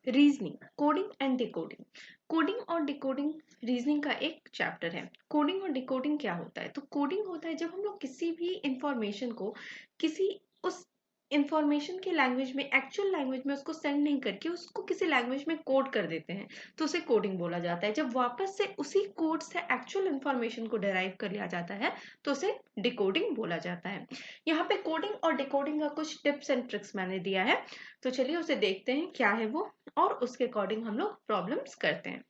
Reasoning, coding and decoding. Coding और decoding reasoning का एक चैप्टर है। कोडिंग और डिकोडिंग क्या होता है? तो कोडिंग होता है जब हम लोग किसी भी इंफॉर्मेशन को किसी उस इंफॉर्मेशन के लैंग्वेज में, एक्चुअल लैंग्वेज में उसको सेंड नहीं करके उसको किसी लैंग्वेज में कोड कर देते हैं, तो उसे कोडिंग बोला जाता है। जब वापस से उसी कोड से एक्चुअल इंफॉर्मेशन को डिराइव कर लिया जाता है तो उसे डिकोडिंग बोला जाता है। यहाँ पे कोडिंग और डिकोडिंग का कुछ टिप्स एंड ट्रिक्स मैंने दिया है, तो चलिए उसे देखते हैं क्या है वो, और उसके अकॉर्डिंग हम लोग प्रॉब्लम्स करते हैं।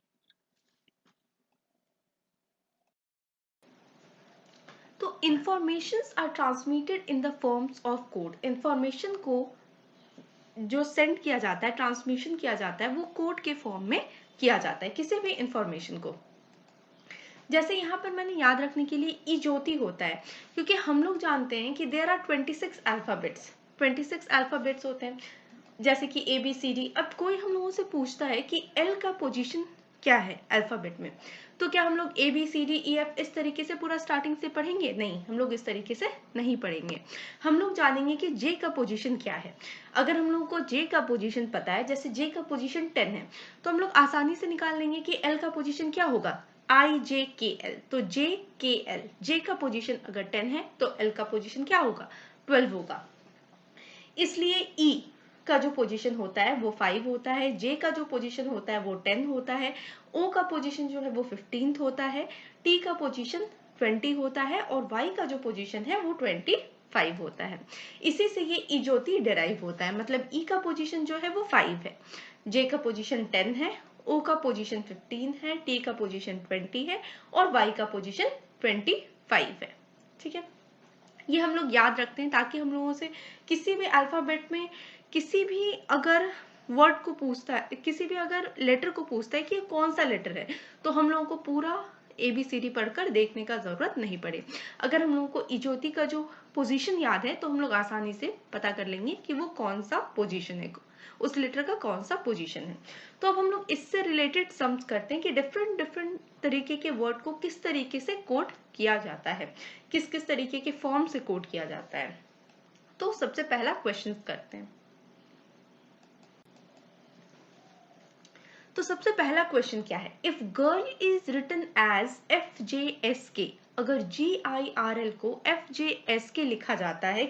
तो informations are transmitted in the forms of code. Information को जो सेंड किया जाता है, ट्रांसमिशन किया जाता है, वो कोड के फॉर्म में किया जाता है किसी भी इंफॉर्मेशन को। जैसे यहाँ पर मैंने याद रखने के लिए ई ज्योति होता है, क्योंकि हम लोग जानते हैं कि देयर आर 26 अल्फाबेट्स, 26 अल्फाबेट्स होते हैं, जैसे कि ए बी सी डी। अब कोई हम लोगों से पूछता है कि एल का पोजीशन क्या है अल्फाबेट में, तो क्या हम लोग A B C D E F इस तरीके से पूरा स्टार्टिंग से पढ़ेंगे? नहीं, हम लोग इस तरीके से नहीं पढ़ेंगे। हम लोग जानेंगे कि जे का पोजीशन क्या है। अगर हम लोगों को जे का पोजीशन पता है, जैसे जे का पोजीशन 10 है, तो हम लोग आसानी से निकाल लेंगे कि एल का पोजीशन क्या होगा, आई जे के एल। तो जे के एल, जे का पोजीशन अगर 10 है तो एल का पोजीशन क्या होगा, 12 होगा। इसलिए ई का जो पोजीशन होता है वो 5 होता है, जे का जो पोजीशन होता है वो 10 होता है, ओ का पोजीशन जो है वो 15 होता है, टी का पोजीशन 20 होता है, और वाई का जो पोजीशन है वो 25 होता है। इसी से ये ई ज्योति डिराइव होता है। मतलब ई का पोजीशन जो है वो 5 है, जे का पोजीशन 10 है, ओ का पोजीशन 15 है, टी का पोजीशन 20 है, और वाई का पोजीशन 25 है। ठीक है, ये हम लोग याद रखते हैं ताकि हम लोगों से किसी भी अल्फाबेट में किसी भी अगर वर्ड को पूछता है, किसी भी अगर लेटर को पूछता है कि ये कौन सा लेटर है, तो हम लोगों को पूरा ABCD पढ़कर देखने का जरूरत नहीं पड़े। अगर हम लोगों को इजोती का जो पोजीशन याद है तो हम लोग आसानी से पता कर लेंगे कि वो कौन सा पोजीशन है, उस लेटर का कौन सा पोजीशन है। तो अब हम लोग इससे रिलेटेड सम्स करते हैं कि डिफरेंट डिफरेंट तरीके के वर्ड को किस तरीके से कोड किया जाता है, किस किस तरीके के फॉर्म से कोड किया जाता है। तो सबसे पहला क्वेश्चन करते हैं। तो सबसे पहला क्वेश्चन क्या है, if girl is written as FJSK, अगर GIRL को FJSK लिखा जाता है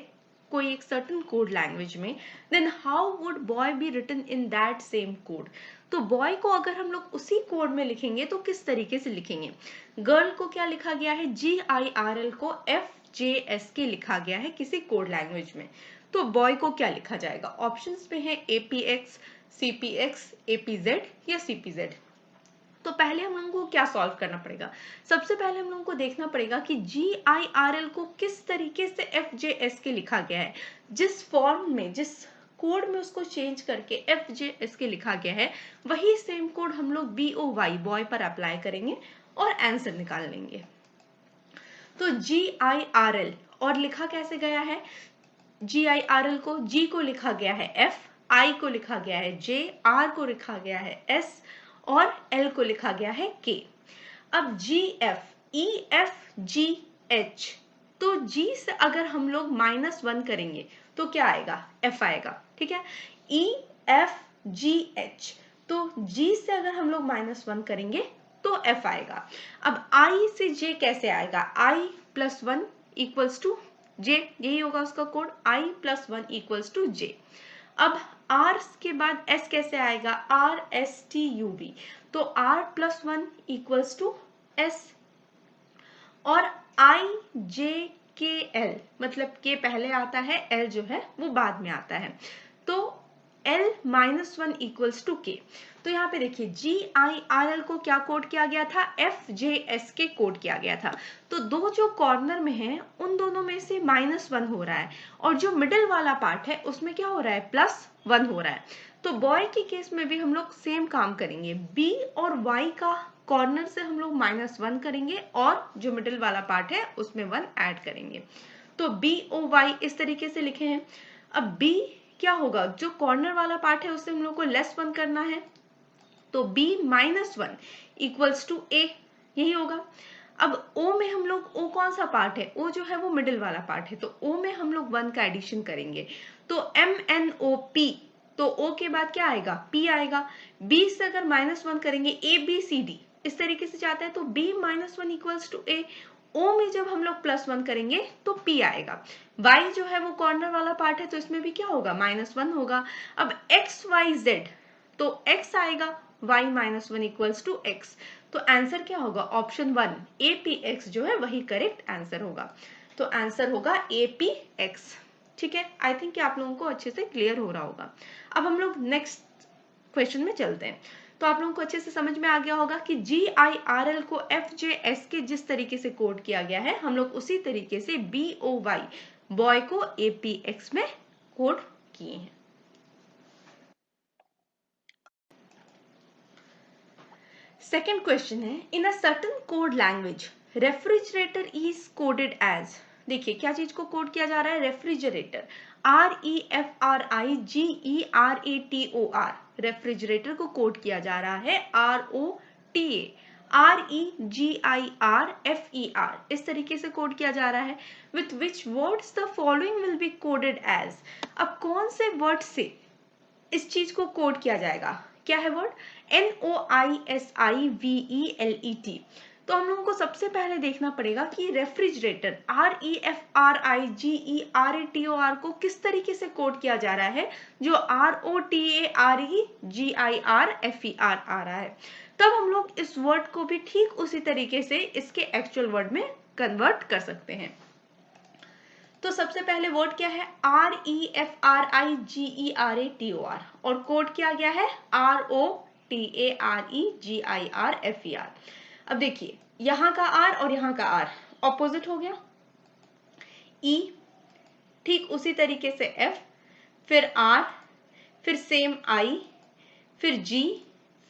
कोई एक सर्टन कोड लैंग्वेज में, then how would boy be written in that same code. तो बॉय को अगर हम लोग उसी कोड में लिखेंगे तो किस तरीके से लिखेंगे। गर्ल को क्या लिखा गया है, GIRL को FJSK लिखा गया है किसी कोड लैंग्वेज में, तो बॉय को क्या लिखा जाएगा। ऑप्शंस पे है APX, CPX, APZ या CPZ। तो पहले हम लोगों को क्या सॉल्व करना पड़ेगा, सबसे पहले हम लोगों को देखना पड़ेगा कि GIRL को किस तरीके से FJSK लिखा गया है। जिस फॉर्म में, जिस कोड में उसको चेंज करके FJSK लिखा गया है, वही सेम कोड हम लोग BOY बॉय पर अप्लाई करेंगे और आंसर निकाल लेंगे। तो GIRL और लिखा कैसे गया है, GIRL को G को लिखा गया है F, I को लिखा गया है J, R को लिखा गया है S और L को लिखा गया है K। अब GFEFGH, तो G से अगर हम लोग -1 करेंगे तो क्या आएगा, F आएगा। ठीक है, EFGH, तो G से अगर हम लोग -1 करेंगे तो F आएगा। अब I से J कैसे आएगा, I + 1 = J, यही होगा उसका कोड, I + 1 = J। अब R के बाद S कैसे आएगा, RSTUV, तो R + 1 = S, और IJKL, मतलब K पहले आता है, L जो है वो बाद में आता है, तो L - 1 = K। तो यहाँ पे देखिए GIRL को क्या कोड किया गया था, FJSK कोड किया गया था। तो दो जो कॉर्नर में है उन दोनों में से -1 हो रहा है, और जो मिडिल वाला पार्ट है उसमें क्या हो रहा है, +1 हो रहा है। तो बॉय के केस में भी हम लोग सेम काम करेंगे, B और Y का कॉर्नर से हम लोग -1 करेंगे और जो मिडिल वाला पार्ट है उसमें 1 ऐड करेंगे। तो BOY इस तरीके से लिखे हैं। अब B क्या होगा, जो कॉर्नर वाला पार्ट है उससे हम लोग को -1 करना है, तो B - 1 = A, यही होगा। अब O में हम लोग, O कौन सा पार्ट है, O जो है वो मिडिल वाला पार्ट है, तो O में हम लोग 1 का एडिशन करेंगे, तो MNOP तो O के बाद क्या आएगा, P आएगा। B से अगर -1 करेंगे, ABCD इस तरीके से जाता है, तो B -1 equals to A। O में जब हम लोग +1 करेंगे तो P आएगा। Y जो है वो कॉर्नर वाला पार्ट है, तो इसमें भी क्या होगा, -1 होगा। अब X Y Z, तो X आएगा, Y -1 इक्वल्स टू X। तो आंसर क्या होगा, ऑप्शन 1 APX जो है वही करेक्ट आंसर होगा। तो आंसर होगा APX। ठीक है, आई थिंक कि आप लोगों को अच्छे से क्लियर हो रहा होगा। अब हम लोग नेक्स्ट क्वेश्चन में चलते हैं। तो आप लोगों को अच्छे से समझ में आ गया होगा कि GIRL को FJS के जिस तरीके से कोड किया गया है, हम लोग उसी तरीके से BOY बॉय को APX में कोड किए हैं। सेकेंड क्वेश्चन है, in a certain code language refrigerator is coded as. देखिए क्या चीज को कोड किया जा रहा है, रेफ्रिजरेटर, REFRIGERATOR, रेफ्रिजरेटर को कोड किया जा रहा है ROTA, REGIRFER, इस तरीके से कोड किया जा रहा है। With which words the following will be coded as. अब कौन से वर्ड से इस चीज को कोड किया जाएगा, क्या है वर्ड, NOISIVELET। तो हम लोगों को सबसे पहले देखना पड़ेगा कि रेफ्रिजरेटर REFRIGERATOR को किस तरीके से कोड किया जा रहा है, जो ROTAREGIRFER आ रहा है। तब हम लोग इस वर्ड को भी ठीक उसी तरीके से इसके एक्चुअल वर्ड में कन्वर्ट कर सकते हैं। तो सबसे पहले वर्ड क्या है, REFRIGERATOR, और कोड किया गया है ROTAREGIRFER। अब देखिए यहां का R और यहां का R ऑपोजिट हो गया, E, ठीक उसी तरीके से F, फिर R, फिर सेम I, फिर G,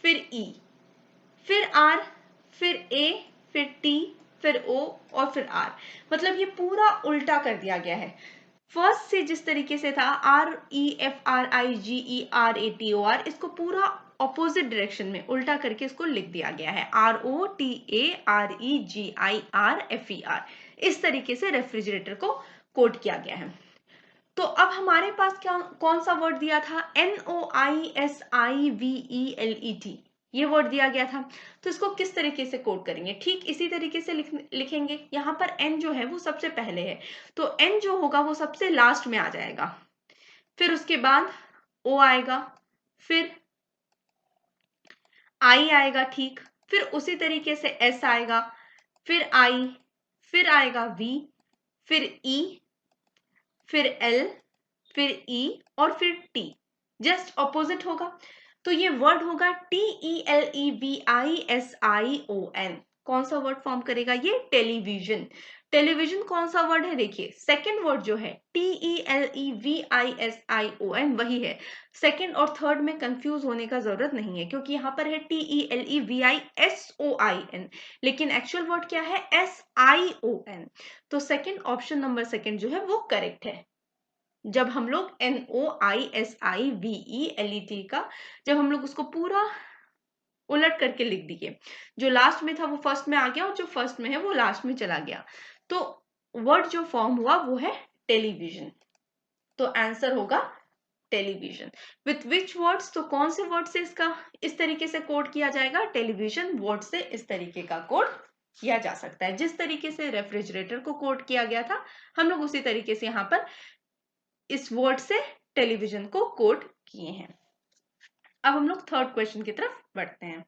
फिर E, फिर R, फिर A, फिर T, फिर O और फिर R। मतलब ये पूरा उल्टा कर दिया गया है। फर्स्ट से जिस तरीके से था REFRIGERATOR, इसको पूरा ऑपोजिट डायरेक्शन में उल्टा करके इसको लिख दिया गया है ROTAREGIRFER। इस तरीके से रेफ्रिजरेटर को कोड किया गया है। तो अब हमारे पास क्या कौन सा वर्ड दिया था, NOISIVELET, ये वर्ड दिया गया था। तो इसको किस तरीके से कोड करेंगे, ठीक इसी तरीके से लिखेंगे। यहाँ पर N जो है वो सबसे पहले है, तो N जो होगा वो सबसे लास्ट में आ जाएगा, फिर उसके बाद O आएगा, फिर I आएगा, ठीक, फिर उसी तरीके से S आएगा, फिर I, फिर आएगा V, फिर E, फिर L, फिर E और फिर T, जस्ट ऑपोजिट होगा। तो ये वर्ड होगा TELEVISION। कौन सा वर्ड फॉर्म करेगा ये, टेलीविजन। टेलीविजन कौन सा वर्ड है, देखिए सेकंड वर्ड जो है TELEVISION वही है। सेकंड और थर्ड में कंफ्यूज होने का जरूरत नहीं है, क्योंकि यहाँ पर है TELEVISOIN, लेकिन एक्चुअल वर्ड क्या है, SION। तो सेकंड ऑप्शन नंबर सेकंड जो है वो करेक्ट है। जब हम लोग NOISIVELET का जब हम लोग उसको पूरा उलट करके लिख दिए, जो लास्ट में था वो फर्स्ट में आ गया और जो फर्स्ट में है वो लास्ट में चला गया, तो वर्ड जो फॉर्म हुआ वो है टेलीविजन। तो आंसर होगा टेलीविजन। विथ विच वर्ड्स, तो कौन से वर्ड से इसका इस तरीके से कोड किया जाएगा, टेलीविजन वर्ड से इस तरीके का कोड किया जा सकता है। जिस तरीके से रेफ्रिजरेटर को कोड किया गया था, हम लोग उसी तरीके से यहाँ पर इस वर्ड से टेलीविजन को कोड किए हैं। अब हम लोग थर्ड क्वेश्चन की तरफ बढ़ते हैं।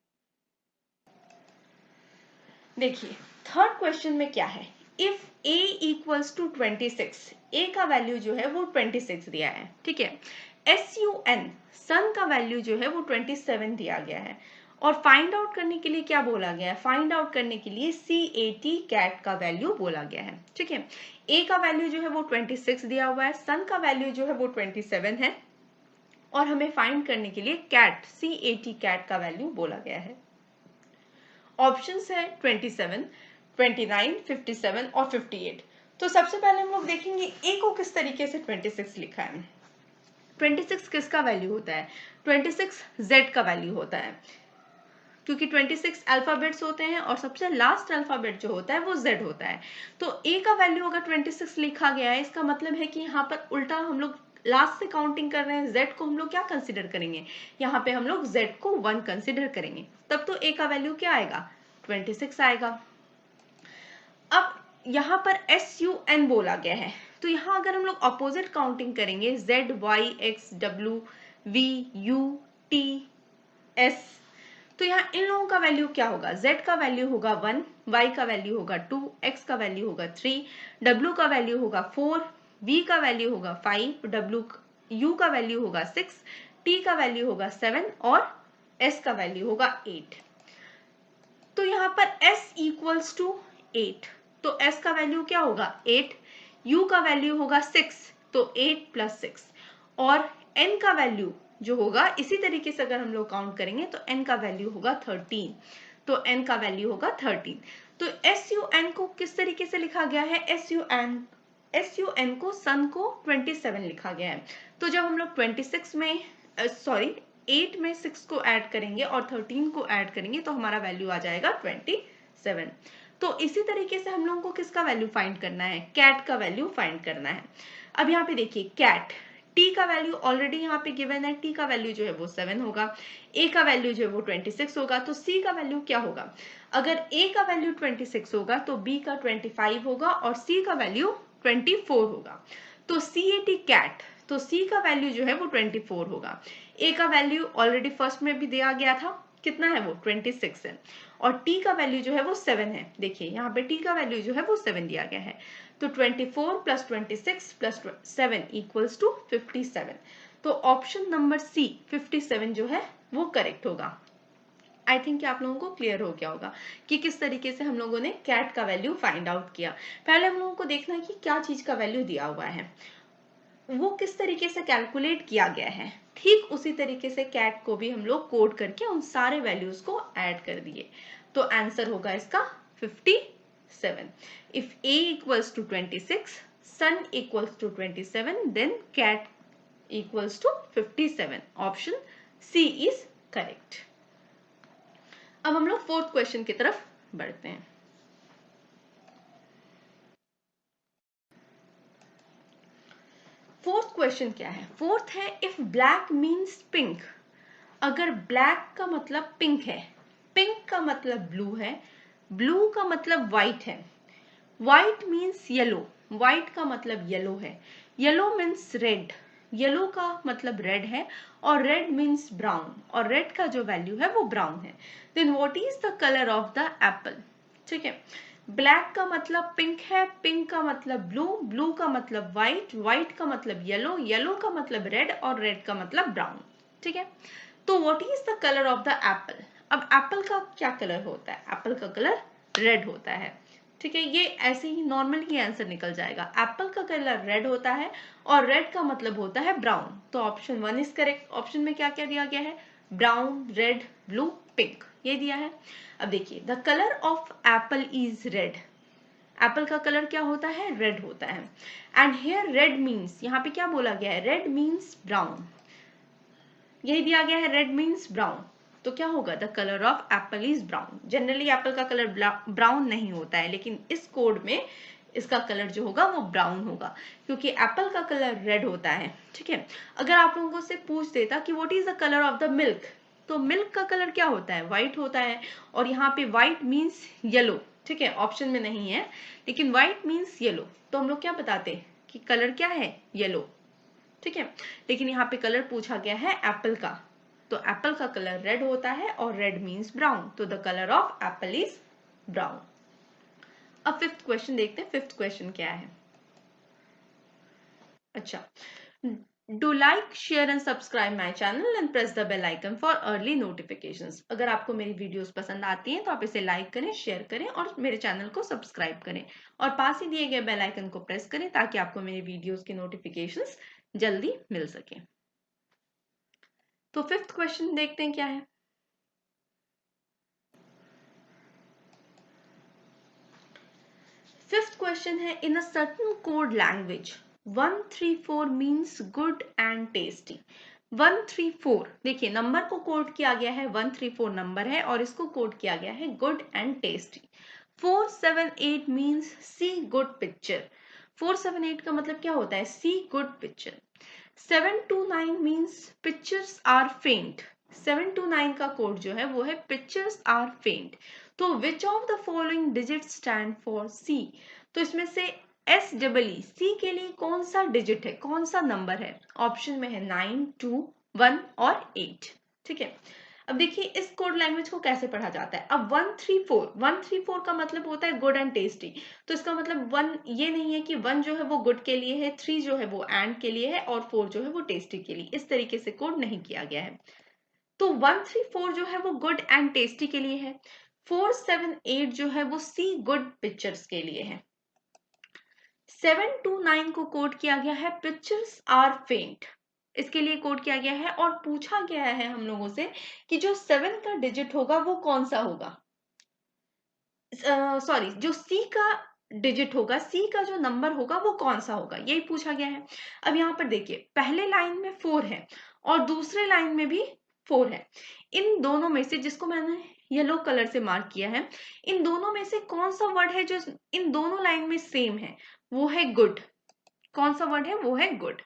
देखिए थर्ड क्वेश्चन में क्या है, if a equals to 26, a का वैल्यू जो है वो 26 दिया है, ठीक है। SUN, सन का वैल्यू जो है वो 27 दिया गया है, और फाइंड आउट करने के लिए क्या बोला गया है, फाइंड आउट करने के लिए CAT कैट का वैल्यू बोला गया है, ठीक है। a का वैल्यू जो है वो 26 दिया हुआ है, सन का वैल्यू जो है वो 27 है, और हमें फाइंड करने के लिए कैट CAT कैट का वैल्यू बोला गया है। ऑप्शंस है 27, 29, 57 और 58। तो सबसे पहले हम लोग देखेंगे a को किस तरीके से 26 लिखा है। 26 किसका वैल्यू होता है, 26 z का वैल्यू होता है, क्योंकि 26 अल्फाबेट्स होते हैं और सबसे लास्ट अल्फाबेट जो होता है वो z होता है। तो a का वैल्यू अगर 26 लिखा गया है, इसका मतलब है कि यहाँ पर उल्टा हम लोग लास्ट से काउंटिंग कर रहे हैं, z को हम लोग क्या कंसिडर करेंगे, यहाँ पे हम लोग z को 1 कंसिडर करेंगे, तब तो a का वैल्यू क्या आएगा 26 आएगा। अब यहाँ पर SUN बोला गया है, तो यहाँ अगर हम लोग अपोजिट काउंटिंग करेंगे Z Y X W V U T S, तो यहाँ इन लोगों का वैल्यू क्या होगा, Z का वैल्यू होगा 1, Y का वैल्यू होगा 2, X का वैल्यू होगा 3, W का वैल्यू होगा 4, V का वैल्यू होगा 5, U का वैल्यू होगा 6, T का वैल्यू होगा 7 और S का वैल्यू होगा 8। तो यहाँ पर S इक्वल्स टू 8, तो S का वैल्यू क्या होगा 8, U का वैल्यू होगा 6, तो 8 + 6, और N का वैल्यू जो होगा इसी तरीके से अगर हम लोग काउंट करेंगे तो N का वैल्यू होगा 13, तो N का वैल्यू होगा 13। तो SUN को किस तरीके से लिखा गया है, SUN को सन को 27 लिखा गया है। तो जब हम लोग 26 में 8 में 6 को ऐड करेंगे और 13 को ऐड करेंगे तो हमारा वैल्यू आ जाएगा 27। तो इसी तरीके से हम लोगों को किसका वैल्यू फाइंड करना है, कैट का वैल्यू फाइंड करना है। अब यहाँ पे देखिए कैट, टी का वैल्यू ऑलरेडी यहाँ पे गिवन है, टी का वैल्यू जो है वो 7 होगा, ए का वैल्यू जो है वो 26 होगा, तो सी का वैल्यू क्या होगा, अगर ए का वैल्यू 26 होगा तो बी का 25 होगा और सी का वैल्यू 24 होगा, तो CAT कैट, तो सी का वैल्यू जो है वो 24 होगा। ए का वैल्यू ऑलरेडी फर्स्ट में भी दिया गया था, कितना है वो 26 है, और टी का वैल्यू जो है वो 7 है, देखिए यहाँ पे टी का वैल्यू जो है वो 7 दिया गया है, तो 24 + 26 + 7 इक्वल्स टू 57। तो ऑप्शन नंबर सी 57 जो है वो करेक्ट होगा। आई थिंक आप लोगों को क्लियर हो गया होगा कि किस तरीके से हम लोगों ने कैट का वैल्यू फाइंड आउट किया। पहले हम लोगों को देखना है कि क्या चीज का वैल्यू दिया हुआ है, वो किस तरीके से कैलकुलेट किया गया है, ठीक उसी तरीके से कैट को भी हम लोग कोड करके उन सारे वैल्यूज को ऐड कर दिए, तो आंसर होगा इसका 57। If a equals to 26, sun equals to 27, then cat equals to 57. Option C is correct। अब हम लोग फोर्थ क्वेश्चन की तरफ बढ़ते हैं। फोर्थ क्वेश्चन क्या है, फोर्थ है इफ ब्लैक मीन्स पिंक, अगर ब्लैक का मतलब पिंक है, पिंक का मतलब ब्लू है, ब्लू का मतलब व्हाइट है, व्हाइट मीन्स येलो, व्हाइट का मतलब येलो है, येलो मीन्स रेड, येलो का मतलब रेड है, और रेड मीन्स ब्राउन, और रेड का जो वैल्यू है वो ब्राउन है, then what is the colour of the apple. ठीक है, ब्लैक का मतलब पिंक है, पिंक का मतलब ब्लू, ब्लू का मतलब व्हाइट, व्हाइट का मतलब येलो, येलो का मतलब रेड, और रेड का मतलब ब्राउन। ठीक है, तो what is the colour of the Apple. अब एप्पल का क्या कलर होता है, एप्पल का कलर रेड होता है। ठीक है, ये ऐसे ही नॉर्मली ही आंसर निकल जाएगा, एप्पल का कलर रेड होता है और रेड का मतलब होता है ब्राउन, तो ऑप्शन 1 इज करेक्ट। ऑप्शन में क्या क्या दिया गया है, ब्राउन, रेड, ब्लू, पिंक, ये दिया है। अब देखिए, the colour of apple is red, Apple का कलर क्या होता है, रेड होता है, एंड हियर रेड मीन्स, यहाँ पे क्या बोला गया है, रेड मीन्स ब्राउन, यही दिया गया है, रेड मीन्स ब्राउन, तो क्या होगा, the colour of apple is brown. Generally Apple का कलर ब्राउन नहीं होता है, लेकिन इस कोड में इसका कलर जो होगा वो ब्राउन होगा, क्योंकि एप्पल का कलर रेड होता है। ठीक है, अगर आप लोगों से पूछ देता कि what is the colour of the milk, तो मिल्क का कलर क्या होता है, व्हाइट होता है, और यहाँ पे व्हाइट मीन्स येलो। ठीक है, ऑप्शन में नहीं है, लेकिन व्हाइट मीन्स येलो, तो हम लोग क्या बताते कि कलर क्या है, येलो। ठीक है, लेकिन यहाँ पे कलर पूछा गया है एप्पल का, तो एप्पल का कलर रेड होता है और रेड मीन्स ब्राउन, तो the colour of apple is brown. अब फिफ्थ क्वेश्चन देखते हैं, फिफ्थ क्वेश्चन क्या है। अच्छा, do like, share and subscribe my channel and press the bell icon for early notifications. अगर आपको मेरी वीडियोस पसंद आती हैं तो आप इसे लाइक करें, शेयर करें और मेरे चैनल को सब्सक्राइब करें, और पास ही दिए गए बेल आइकन को प्रेस करें ताकि आपको मेरी वीडियोस की नोटिफिकेशंस जल्दी मिल सके। तो फिफ्थ क्वेश्चन देखते हैं क्या है। फिफ्थ क्वेश्चन है, in a certain code language 134 means good and tasty. 134, देखिए नंबर को कोड किया गया है, 134 नंबर है और इसको कोड किया गया है good and tasty. 478 means see good picture, 478 का मतलब क्या होता है, see good picture. 729 means pictures are faint. 729 का कोड जो है वो है पिक्चर्स आर फेंट। तो which of the following digit stand for see? तो इसमें से SEE सी के लिए कौन सा डिजिट है, कौन सा नंबर है? ऑप्शन में है 9, 2, 1 और 8। ठीक है, अब देखिए इस कोड लैंग्वेज को कैसे पढ़ा जाता है। अब 134 का मतलब होता है गुड एंड टेस्टी। तो इसका मतलब 1 ये नहीं है कि 1 जो है वो गुड के लिए है, 3 जो है वो एंड के लिए है और 4 जो है वो टेस्टी के लिए। इस तरीके से कोड नहीं किया गया है। तो 134 जो है वो गुड एंड टेस्टी के लिए है। 478 जो है वो सी गुड पिक्चर्स के लिए है। 729 को कोड किया गया है पिक्चर्स आर फेंट, इसके लिए कोड किया गया है। और पूछा गया है हम लोगों से कि जो 7 का डिजिट होगा वो कौन सा होगा, सॉरी जो सी का डिजिट होगा, सी का जो नंबर होगा वो कौन सा होगा, यही पूछा गया है। अब यहाँ पर देखिए पहले लाइन में 4 है और दूसरे लाइन में भी 4 है। इन दोनों में से, जिसको मैंने येलो कलर से मार्क किया है, इन दोनों में से कौन सा वर्ड है जो इन दोनों लाइन में सेम है? वो है गुड। कौन सा वर्ड है? वो है गुड।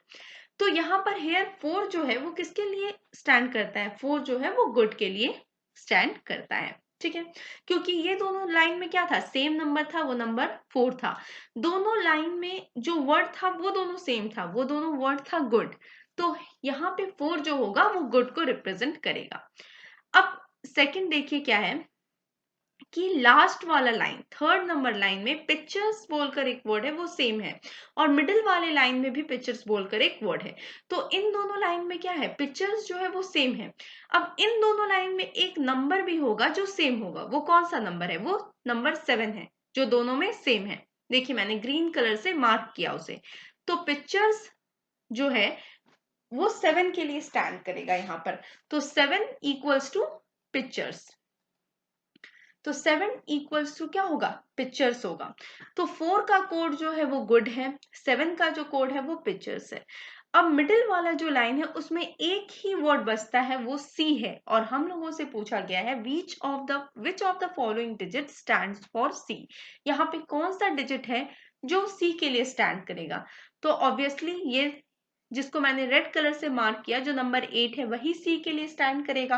तो यहाँ पर हेयर 4 जो है वो किसके लिए स्टैंड करता है? 4 जो है वो गुड के लिए स्टैंड करता है। ठीक है, क्योंकि ये दोनों लाइन में क्या था? सेम नंबर था, वो नंबर 4 था। दोनों लाइन में जो वर्ड था वो दोनों सेम था, वो दोनों वर्ड था गुड। तो यहाँ पे 4 जो होगा वो गुड को रिप्रेजेंट करेगा। अब सेकंड देखिए क्या है कि लास्ट वाला लाइन, थर्ड नंबर लाइन में पिक्चर्स बोलकर एक वर्ड है वो सेम है और मिडिल वाले लाइन में भी पिक्चर्स बोलकर एक वर्ड है। तो इन दोनों लाइन में क्या है? पिक्चर्स जो है वो सेम है। अब इन दोनों लाइन में एक नंबर भी होगा जो सेम होगा, वो कौन सा नंबर है? वो नंबर 7 है जो दोनों में सेम है। देखिए मैंने ग्रीन कलर से मार्क किया उसे। तो पिक्चर्स जो है वो 7 के लिए स्टैंड करेगा यहाँ पर। तो 7 इक्वल्स टू पिक्चर्स। तो 7 इक्वल्स टू क्या होगा? पिक्चर्स होगा। तो 4 का कोड जो है वो गुड है, 7 का जो कोड है वो पिक्चर्स है। अब मिडिल वाला जो लाइन है उसमें एक ही वर्ड बचता है, वो सी है। और हम लोगों से पूछा गया है which of the following digit stands for see. यहाँ पे कौन सा डिजिट है जो सी के लिए स्टैंड करेगा? तो ऑब्वियसली ये जिसको मैंने रेड कलर से मार्क किया, जो नंबर 8 है, वही सी के लिए स्टैंड करेगा।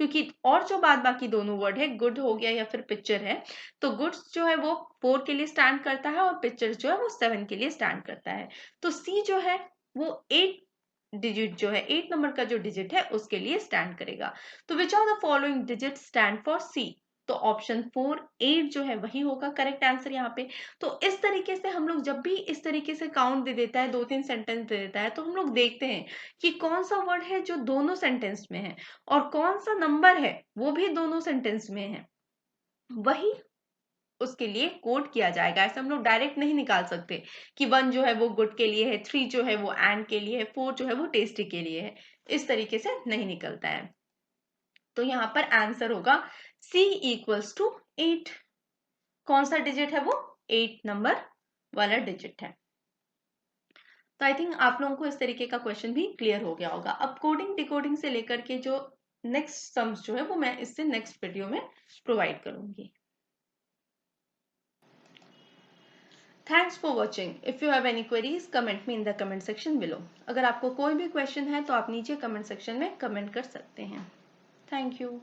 क्योंकि और जो बाद बाकी दोनों वर्ड है, गुड हो गया या फिर पिक्चर है, तो गुड्स जो है वो 4 के लिए स्टैंड करता है और पिक्चर जो है वो 7 के लिए स्टैंड करता है। तो सी जो है वो 8 डिजिट जो है, 8 नंबर का जो डिजिट है उसके लिए स्टैंड करेगा। तो which of the following digit stand for see? तो ऑप्शन 4 8 जो है वही होगा करेक्ट आंसर यहाँ पे। तो इस तरीके से हम लोग जब भी इस तरीके से काउंट दे देता है, 2-3 सेंटेंस दे देता है, तो हम लोग देखते हैं कि कौन सा वर्ड है जो दोनों सेंटेंस में है और कौन सा नंबर है वो भी दोनों सेंटेंस में है, वही उसके लिए कोड किया जाएगा। ऐसे हम लोग डायरेक्ट नहीं निकाल सकते कि 1 जो है वो गुड के लिए है, 3 जो है वो एंड के लिए है, 4 जो है वो टेस्टी के लिए है। इस तरीके से नहीं निकलता है। तो यहाँ पर आंसर होगा C इक्वल्स टू 8। कौन सा डिजिट है? वो 8 नंबर वाला डिजिट है। तो आई थिंक आप लोगों को इस तरीके का क्वेश्चन भी क्लियर हो गया होगा। अब कोडिंग डिकोडिंग से लेकर के जो नेक्स्ट सम्स जो है वो मैं इससे नेक्स्ट वीडियो में प्रोवाइड करूंगी। Thanks for watching. If you have any queries comment me in the comment section below. अगर आपको कोई भी क्वेश्चन है तो आप नीचे कमेंट सेक्शन में कमेंट कर सकते हैं। Thank you.